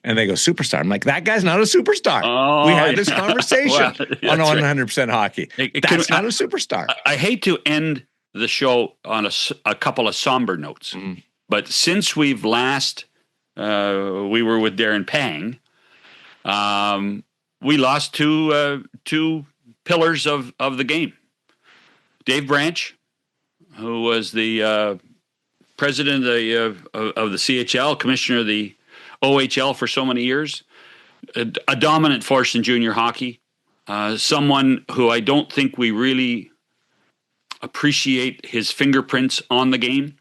And they go, superstar. I'm like, that guy's not a superstar. Oh, we had this conversation on 100% right. Hockey. That's not a superstar. I hate to end the show on a couple of somber notes. Mm. But since we've last, we were with Daren Pang, we lost two pillars of the game. Dave Branch, who was the president of the CHL, commissioner of the OHL for so many years, a dominant force in junior hockey, someone who I don't think we really appreciate his fingerprints on the game.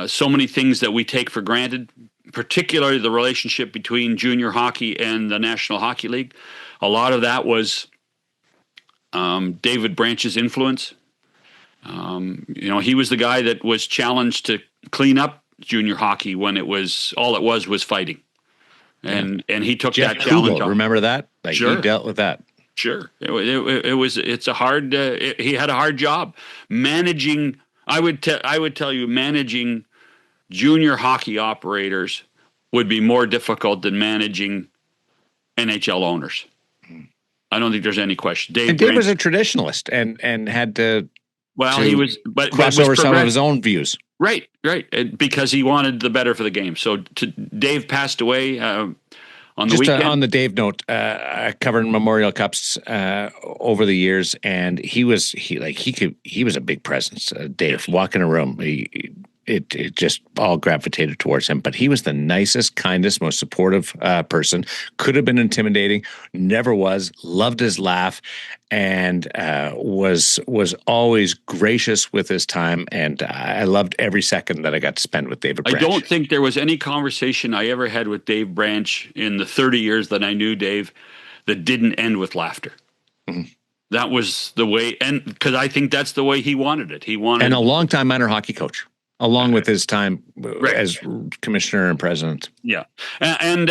So many things that we take for granted, particularly the relationship between junior hockey and the National Hockey League. A lot of that was David Branch's influence. He was the guy that was challenged to clean up junior hockey when it was fighting, and he took Jeff that challenge. Kugel, remember that? Like, sure, he dealt with that. Sure, it's a hard. He had a hard job managing. I would tell you, managing junior hockey operators would be more difficult than managing NHL owners. I don't think there's any question. Dave was a traditionalist and had to. Well, he was, but cross over some of his own views. Right, because he wanted the better for the game. So Dave passed away on the weekend. On the Dave note, I covered Memorial Cups over the years, and he was a big presence. Dave, walk in a room, it just all gravitated towards him. But he was the nicest, kindest, most supportive person. Could have been intimidating, never was. Loved his laugh, and was always gracious with his time. And I loved every second that I got to spend with David Branch. I don't think there was any conversation I ever had with Dave Branch in the 30 years that I knew Dave that didn't end with laughter. Mm-hmm. That was the way, and because I think that's the way he wanted it. And a longtime minor hockey coach, along with his time as commissioner and president. Yeah. And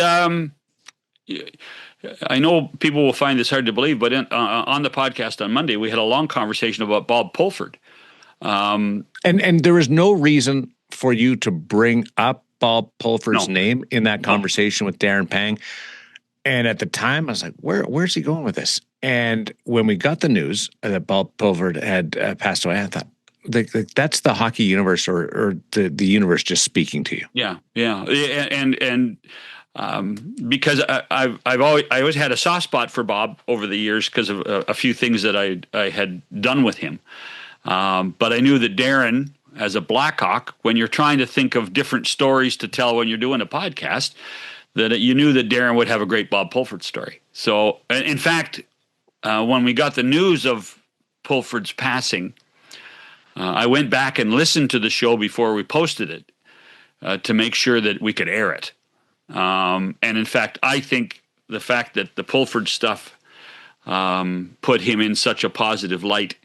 I know people will find this hard to believe, but on the podcast on Monday, we had a long conversation about Bob Pulford. And there was no reason for you to bring up Bob Pulford's name in that conversation with Daren Pang. And at the time, I was like, where's he going with this? And when we got the news that Bob Pulford had passed away, I thought, that's the hockey universe or the universe just speaking to you. Yeah. And because I always had a soft spot for Bob over the years because of a few things that I had done with him. But I knew that Daren, as a Blackhawk, when you're trying to think of different stories to tell when you're doing a podcast, that you knew that Daren would have a great Bob Pulford story. So, in fact, when we got the news of Pulford's passing, I went back and listened to the show before we posted it to make sure that we could air it. And in fact, I think the fact that the Pulford stuff put him in such a positive light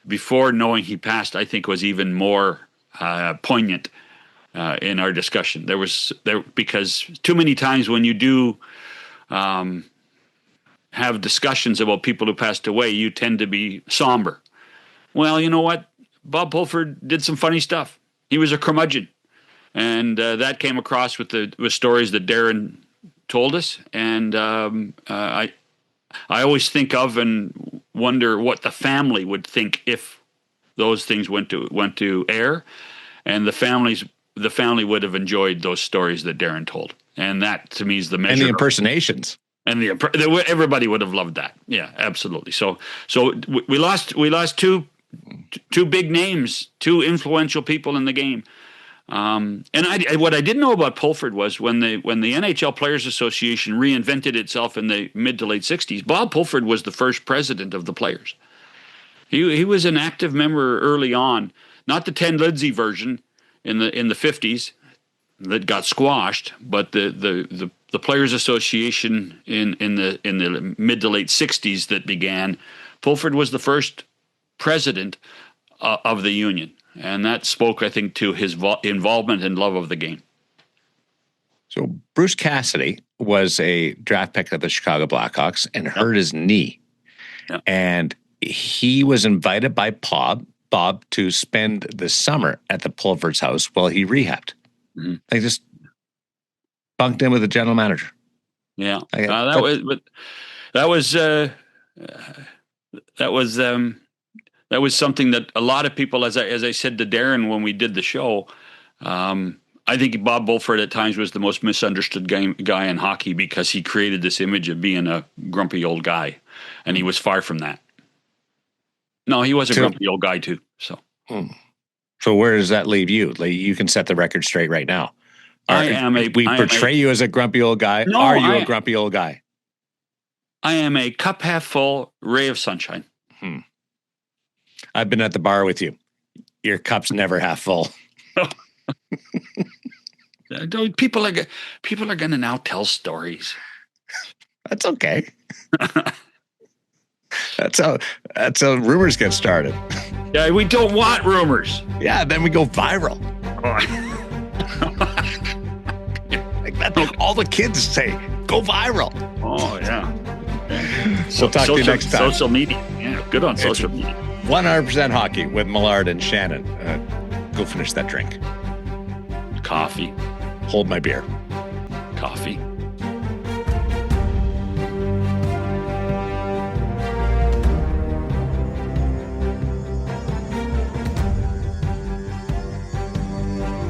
before knowing he passed, I think was even more poignant in our discussion. Because too many times when you do have discussions about people who passed away, you tend to be somber. Well, you know what? Bob Pulford did some funny stuff. He was a curmudgeon. And that came across with stories that Daren told us. And I always think of and wonder what the family would think if those things went to air. And the family would have enjoyed those stories that Daren told. And that, to me, is the measure. And the impersonations. And everybody would have loved that. Yeah, absolutely. So we lost two big names, two influential people in the game. And what I didn't know about Pulford was when the NHL Players Association reinvented itself in the mid to late 60s, Bob Pulford was the first president of the Players. He was an active member early on, not the Ted Lindsay version in the 50s that got squashed, but the Players Association in the mid to late 60s that began. Pulford was the first president of the union. And that spoke, I think, to his involvement and love of the game. So Bruce Cassidy was a draft pick of the Chicago Blackhawks and hurt his knee. Yep. And he was invited by Bob to spend the summer at the Pulford's house while he rehabbed. Mm-hmm. They just bunked in with the general manager. Yeah, that was something that a lot of people, as I said to Daren when we did the show, I think Bob Pulford at times was the most misunderstood guy in hockey because he created this image of being a grumpy old guy, and he was far from that. No, he was a grumpy old guy too. So, So where does that leave you? Like, you can set the record straight right now. We portray you as a grumpy old guy. No, Are you a grumpy old guy? I am a cup half full ray of sunshine. I've been at the bar with you. Your cup's never half full. People are going to now tell stories. That's okay. That's how rumors get started. Yeah, we don't want rumors. Yeah, then we go viral. Like that's all the kids say. Go viral. Oh yeah. We'll talk to you next time. Social media. Yeah, good on social media. 100% hockey with Millard and Shannon. Go finish that drink. Coffee. Hold my beer. Coffee.